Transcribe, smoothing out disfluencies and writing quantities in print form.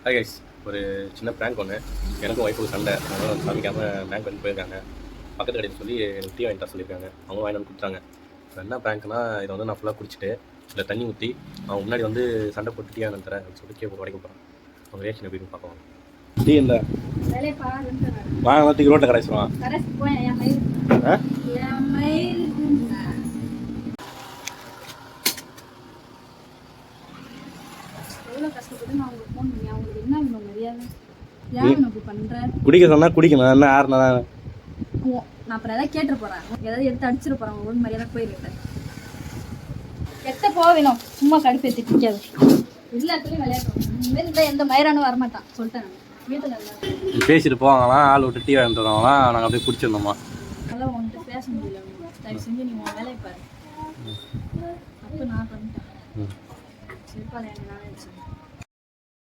Hi guys, ஒரு சின்ன prank ஒன்று. எனக்கும் ஒய்ஃபுக்கு சண்டை, அதனால் வந்து காமிக்காமல் பேங்க் வந்து போயிருக்காங்க. பக்கத்து கடையில் சொல்லி எனக்கு டீ வாங்கிட்டு சொல்லியிருக்காங்க. அவங்க வாங்கி வந்து கொடுத்தாங்க. இப்போ என்ன ப்ராங்க்னா, இதை வந்து நான் ஃபுல்லாக குடிச்சிட்டு இதில் தண்ணி ஊற்றி அவங்க முன்னாடி வந்து சண்டை போட்டு டீ வாங்கி தரேன் அப்படின்னு சொல்லிட்டு கேட்க உடைக்க போகிறேன். அவங்க ரியாக்ஷன் எப்படின்னு பார்ப்போம். டீ இல்லை வாங்க தூக்கி ரோட்டில் கடைசிடுவான். குடிக்க சொன்னா குடிக்கணும். என்ன ஆறுனா நான் அப்புறம் ஏதாவது கேட்டு போறேன், ஏதாவது எடுத்து அடிச்சிட போறேன். ஒரு மரியாதை போயிருக்கேன். எட்ட போவேணும், சும்மா கடுப்பேத்தி பிடிக்காது. எல்லாத்துலயும் விளையாடுறோம். எந்த மயிரானும் வரமாட்டான் சொல்லிட்டேன். வீட்டுல பேசிட்டு போவாங்களாம், ஆள் விட்டு டீ வாங்கிட்டு வருவாங்களாம். நாங்கள் அப்படியே குடிச்சிருந்தோமா. அதெல்லாம் உன்கிட்ட பேச முடியல. தயவு செஞ்சு நீ உன் வேலையை பாரு. அப்போ நான் பண்ணிட்டேன். சரிப்பா, நானே